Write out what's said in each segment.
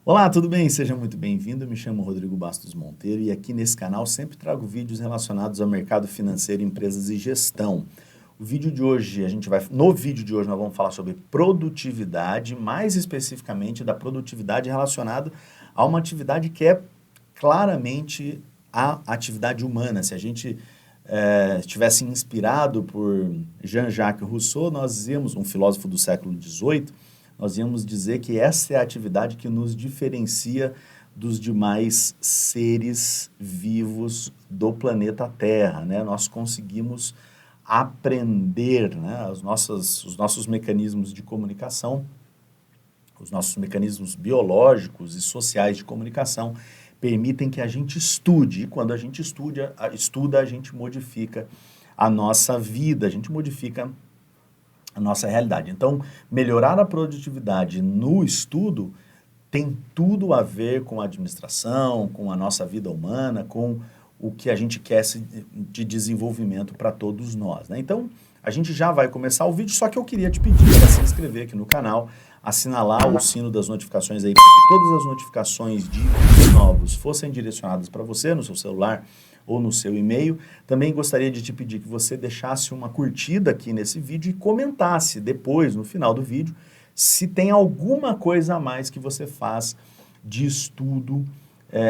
Olá, tudo bem? Seja muito bem-vindo. Eu me chamo Rodrigo Bastos Monteiro e aqui nesse canal sempre trago vídeos relacionados ao mercado financeiro, empresas e gestão. No vídeo de hoje nós vamos falar sobre produtividade, mais especificamente da produtividade relacionada a uma atividade que é claramente a atividade humana. Se a gente estivesse inspirado por Jean-Jacques Rousseau, nós íamos, um filósofo do século XVIII, nós íamos dizer que essa é a atividade que nos diferencia dos demais seres vivos do planeta Terra, né? Nós conseguimos aprender, né? Os nossos mecanismos de comunicação, os nossos mecanismos biológicos e sociais de comunicação permitem que a gente estude. E quando a gente estuda, a gente modifica a nossa vida, a gente modifica a nossa realidade. Então, melhorar a produtividade no estudo tem tudo a ver com a administração, com a nossa vida humana, com o que a gente quer de desenvolvimento para todos nós, né? Então, a gente já vai começar o vídeo, só que eu queria te pedir para se inscrever aqui no canal, assinalar o sino das notificações aí, para que todas as notificações de vídeos novos fossem direcionadas para você no seu celular ou no seu e-mail. Também gostaria de te pedir que você deixasse uma curtida aqui nesse vídeo e comentasse depois, no final do vídeo, se tem alguma coisa a mais que você faz de estudo,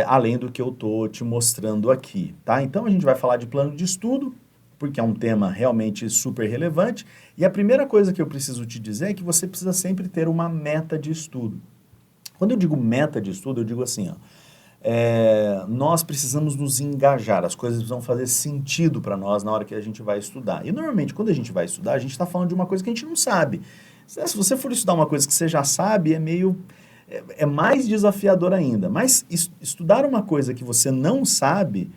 além do que eu estou te mostrando aqui, tá? Então a gente vai falar de plano de estudo, porque é um tema realmente super relevante, e a primeira coisa que eu preciso te dizer é que você precisa sempre ter uma meta de estudo. Quando eu digo meta de estudo, eu digo assim, ó, nós precisamos nos engajar, as coisas precisam fazer sentido para nós na hora que a gente vai estudar. E normalmente, quando a gente vai estudar, a gente está falando de uma coisa que a gente não sabe. Se você for estudar uma coisa que você já sabe, é mais desafiador ainda. Mas estudar uma coisa que você não sabe,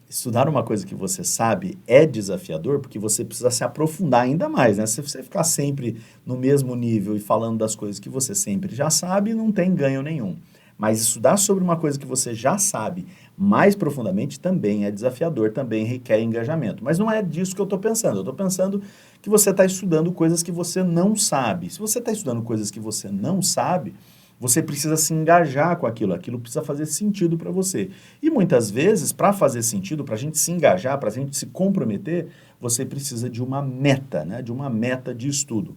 estudar uma coisa que você sabe é desafiador, porque você precisa se aprofundar ainda mais, né? Se você ficar sempre no mesmo nível e falando das coisas que você sempre já sabe, não tem ganho nenhum. Mas estudar sobre uma coisa que você já sabe mais profundamente também é desafiador, também requer engajamento. Mas não é disso que eu estou pensando. Eu estou pensando que você está estudando coisas que você não sabe. Se você está estudando coisas que você não sabe, você precisa se engajar com aquilo. Aquilo precisa fazer sentido para você. E muitas vezes, para fazer sentido, para a gente se engajar, para a gente se comprometer, você precisa de uma meta, né? De uma meta de estudo.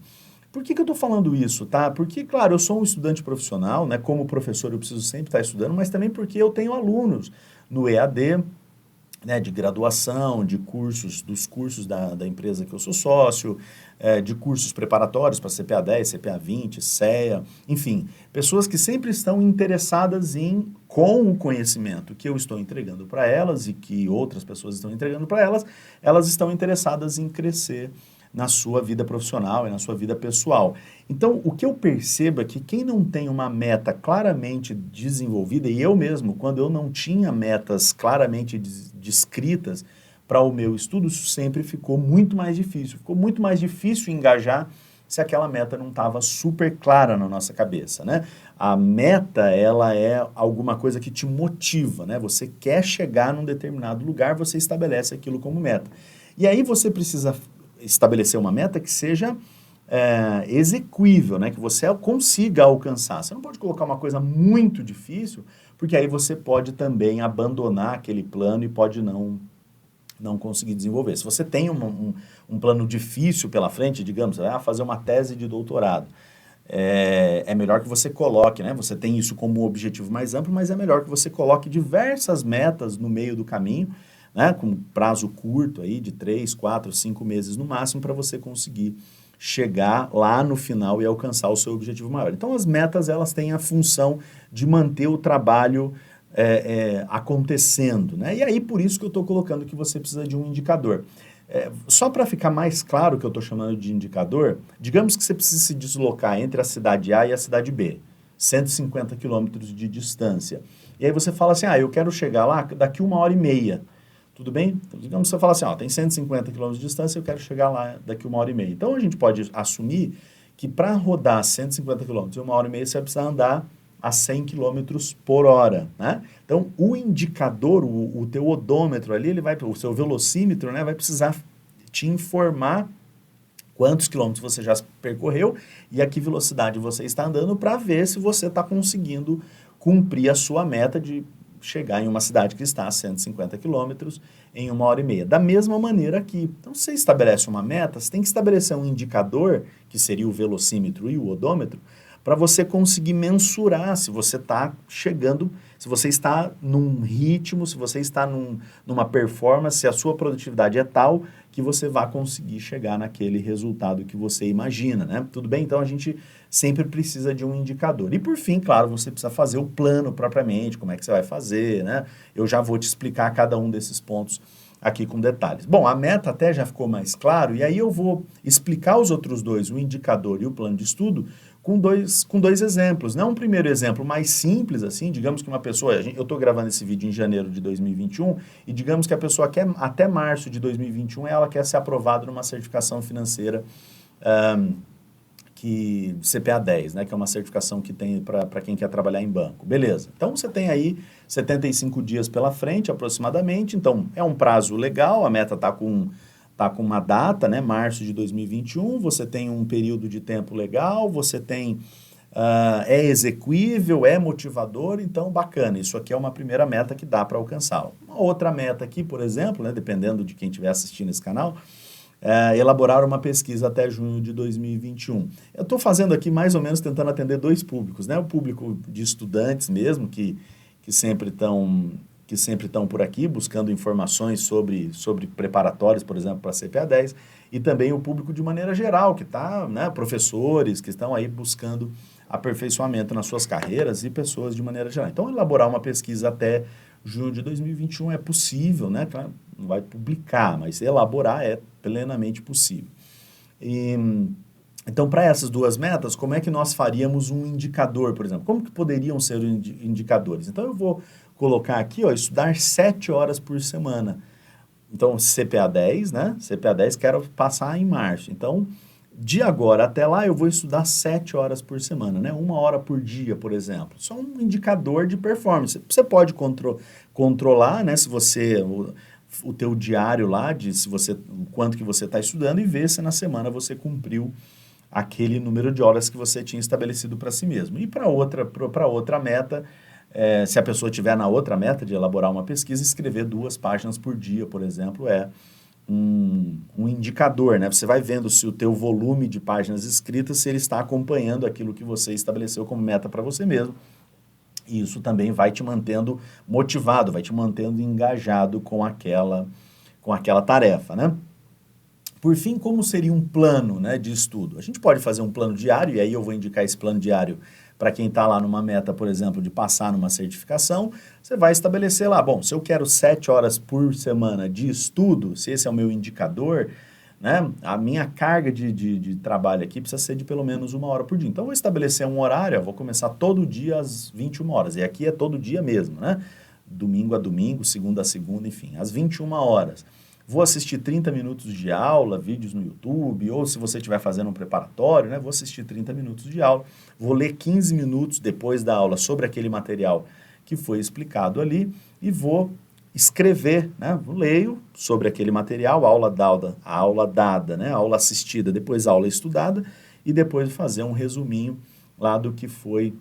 Por que eu estou falando isso, tá? Porque, claro, eu sou um estudante profissional, né? Como professor eu preciso sempre estar estudando, mas também porque eu tenho alunos no EAD, né, de graduação, de cursos, dos cursos da empresa que eu sou sócio, de cursos preparatórios para CPA 10, CPA 20, CEA, enfim, pessoas que sempre estão interessadas com o conhecimento que eu estou entregando para elas e que outras pessoas estão entregando para elas, elas estão interessadas em crescer na sua vida profissional e na sua vida pessoal. Então, o que eu percebo é que quem não tem uma meta claramente desenvolvida, e eu mesmo, quando eu não tinha metas claramente descritas para o meu estudo, isso sempre ficou muito mais difícil. Ficou muito mais difícil engajar se aquela meta não estava super clara na nossa cabeça, né? A meta, ela é alguma coisa que te motiva, né? Você quer chegar num determinado lugar, você estabelece aquilo como meta. E aí você precisa estabelecer uma meta que seja execuível, né? Que você consiga alcançar. Você não pode colocar uma coisa muito difícil, porque aí você pode também abandonar aquele plano e pode não conseguir desenvolver. Se você tem um plano difícil pela frente, digamos, você vai fazer uma tese de doutorado, é melhor que você coloque, né? Você tem isso como um objetivo mais amplo, mas é melhor que você coloque diversas metas no meio do caminho, né, com prazo curto aí de 3, 4, 5 meses no máximo para você conseguir chegar lá no final e alcançar o seu objetivo maior. Então as metas elas têm a função de manter o trabalho acontecendo, né? E aí por isso que eu estou colocando que você precisa de um indicador. Só para ficar mais claro o que eu estou chamando de indicador, digamos que você precisa se deslocar entre a cidade A e a cidade B, 150 quilômetros de distância. E aí você fala assim, eu quero chegar lá daqui 1h30. Tudo bem? Então, digamos que você fala assim, tem 150 quilômetros de distância, eu quero chegar lá daqui 1h30. Então, a gente pode assumir que para rodar 150 quilômetros em 1h30, você vai precisar andar a 100 quilômetros por hora, né? Então, o indicador, o teu odômetro ali, o seu velocímetro, né, vai precisar te informar quantos quilômetros você já percorreu e a que velocidade você está andando para ver se você está conseguindo cumprir a sua meta de chegar em uma cidade que está a 150 quilômetros em 1h30. Da mesma maneira aqui. Então, se você estabelece uma meta, você tem que estabelecer um indicador, que seria o velocímetro e o odômetro, para você conseguir mensurar se você está chegando, se você está num ritmo, se você está numa performance, se a sua produtividade é tal que você vai conseguir chegar naquele resultado que você imagina, né? Tudo bem? Então, a gente sempre precisa de um indicador. E, por fim, claro, você precisa fazer o plano propriamente, como é que você vai fazer, né? Eu já vou te explicar cada um desses pontos aqui com detalhes. Bom, a meta até já ficou mais claro, e aí eu vou explicar os outros dois, o indicador e o plano de estudo, com dois exemplos, né? Um primeiro exemplo mais simples, assim, digamos que uma pessoa, eu estou gravando esse vídeo em janeiro de 2021, e digamos que a pessoa quer, até março de 2021, ela quer ser aprovada numa certificação financeira que CPA 10, né, que é uma certificação que tem para quem quer trabalhar em banco. Beleza. Então, você tem aí 75 dias pela frente, aproximadamente. Então, é um prazo legal, a meta está com uma data, né, março de 2021, você tem um período de tempo legal, você tem, é execuível, é motivador, então, bacana. Isso aqui é uma primeira meta que dá para alcançar. Uma outra meta aqui, por exemplo, né, dependendo de quem estiver assistindo esse canal, elaborar uma pesquisa até junho de 2021. Eu estou fazendo aqui mais ou menos tentando atender dois públicos, né? O público de estudantes mesmo, que sempre estão por aqui buscando informações sobre preparatórios, por exemplo, para a CPA 10, e também o público de maneira geral, que está, né, professores que estão aí buscando aperfeiçoamento nas suas carreiras e pessoas de maneira geral. Então, elaborar uma pesquisa até junho de 2021 é possível, né? Claro, não vai publicar, mas elaborar é plenamente possível. Então, para essas duas metas, como é que nós faríamos um indicador, por exemplo? Como que poderiam ser os indicadores? Então, eu vou colocar aqui, ó, estudar 7 horas por semana. Então, CPA 10, né? CPA 10 quero passar em março. Então, de agora até lá, eu vou estudar 7 horas por semana, né? 1 hora por dia, por exemplo. Isso é um indicador de performance. Você pode controlar, né? Se você... o teu diário lá, o quanto que você está estudando, e ver se na semana você cumpriu aquele número de horas que você tinha estabelecido para si mesmo. E para outra meta, se a pessoa tiver na outra meta de elaborar uma pesquisa, escrever 2 páginas por dia, por exemplo, é um indicador, né? Você vai vendo se o teu volume de páginas escritas, se ele está acompanhando aquilo que você estabeleceu como meta para você mesmo. E isso também vai te mantendo motivado, vai te mantendo engajado com aquela tarefa, né? Por fim, como seria um plano, né, de estudo? A gente pode fazer um plano diário, e aí eu vou indicar esse plano diário para quem está lá numa meta, por exemplo, de passar numa certificação. Você vai estabelecer lá, bom, se eu quero 7 horas por semana de estudo, se esse é o meu indicador, né, a minha carga de trabalho aqui precisa ser de pelo menos 1 hora por dia. Então, eu vou estabelecer um horário, vou começar todo dia às 21 horas. E aqui é todo dia mesmo, né? Domingo a domingo, segunda a segunda, enfim, às 21 horas. Vou assistir 30 minutos de aula, vídeos no YouTube, ou se você estiver fazendo um preparatório, né, vou assistir 30 minutos de aula, vou ler 15 minutos depois da aula sobre aquele material que foi explicado ali e vou escrever, né, eu leio sobre aquele material, a aula dada, né, a aula assistida, depois a aula estudada, e depois fazer um resuminho lá do que foi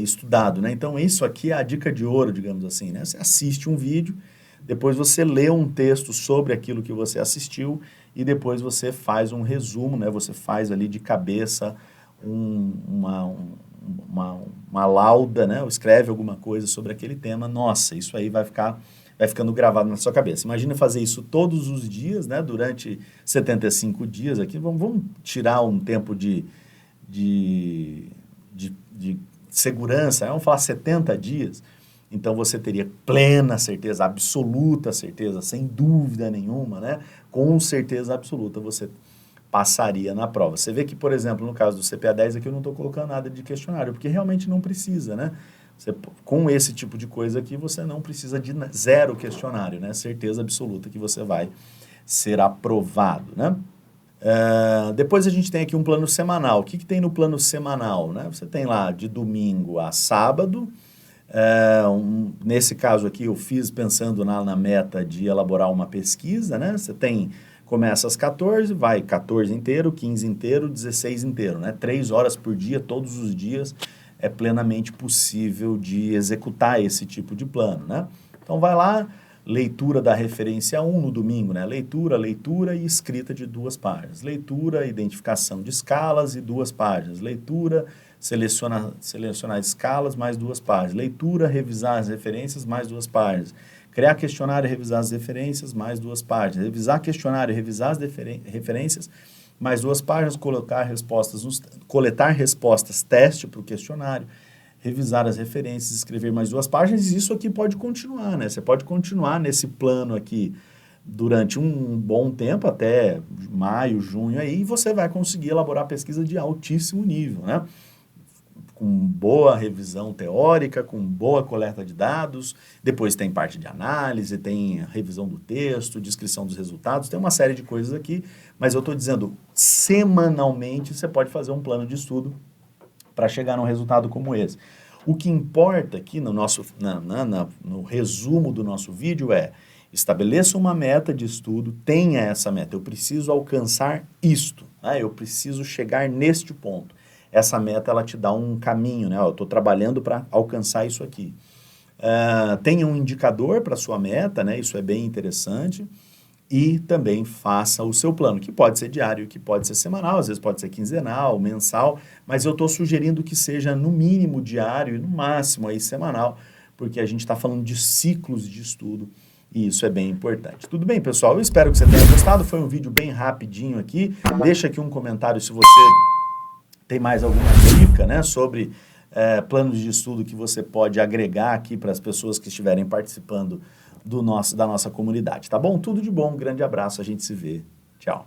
estudado, né? Então, isso aqui é a dica de ouro, digamos assim, né? Você assiste um vídeo, depois você lê um texto sobre aquilo que você assistiu e depois você faz um resumo, né? Você faz ali de cabeça uma lauda, né? Ou escreve alguma coisa sobre aquele tema. Nossa, isso aí vai ficando gravado na sua cabeça. Imagina fazer isso todos os dias, né? Durante 75 dias aqui. Vamos tirar um tempo de segurança, vamos falar 70 dias. Então, você teria plena certeza, absoluta certeza, sem dúvida nenhuma, né? Com certeza absoluta, você passaria na prova. Você vê que, por exemplo, no caso do CPA 10, aqui eu não estou colocando nada de questionário, porque realmente não precisa, né? Com esse tipo de coisa aqui, você não precisa de 0 questionário, né? Certeza absoluta que você vai ser aprovado, né? Depois a gente tem aqui um plano semanal. O que tem no plano semanal, né? Você tem lá de domingo a sábado. Nesse caso aqui eu fiz pensando na meta de elaborar uma pesquisa, né? Você tem Começa às 14, vai 14 inteiro, 15 inteiro, 16 inteiro, né? 3 horas por dia, todos os dias, é plenamente possível de executar esse tipo de plano, né? Então vai lá, leitura da referência 1 no domingo, né? Leitura e escrita de 2 páginas. Leitura, identificação de escalas e 2 páginas. Leitura, selecionar escalas, mais 2 páginas. Leitura, revisar as referências, mais 2 páginas. Criar questionário e revisar as referências, mais 2 páginas. Revisar questionário e revisar as referências, mais 2 páginas. Coletar respostas, teste para o questionário. Revisar as referências, escrever mais 2 páginas. E isso aqui pode continuar, né? Você pode continuar nesse plano aqui durante um bom tempo, até maio, junho, aí você vai conseguir elaborar pesquisa de altíssimo nível, né? Com boa revisão teórica, com boa coleta de dados, depois tem parte de análise, tem revisão do texto, descrição dos resultados, tem uma série de coisas aqui, mas eu estou dizendo, semanalmente você pode fazer um plano de estudo para chegar num resultado como esse. O que importa aqui no no resumo do nosso vídeo é, estabeleça uma meta de estudo, tenha essa meta, eu preciso alcançar isto, né? Eu preciso chegar neste ponto. Essa meta, ela te dá um caminho, né? Eu estou trabalhando para alcançar isso aqui. Tenha um indicador para a sua meta, né? Isso é bem interessante. E também faça o seu plano, que pode ser diário, que pode ser semanal, às vezes pode ser quinzenal, mensal, mas eu estou sugerindo que seja no mínimo diário e no máximo aí semanal, porque a gente está falando de ciclos de estudo e isso é bem importante. Tudo bem, pessoal? Eu espero que você tenha gostado. Foi um vídeo bem rapidinho aqui. Deixa aqui um comentário se você tem mais alguma dica, né, sobre planos de estudo que você pode agregar aqui para as pessoas que estiverem participando da nossa comunidade, tá bom? Tudo de bom, um grande abraço, a gente se vê. Tchau.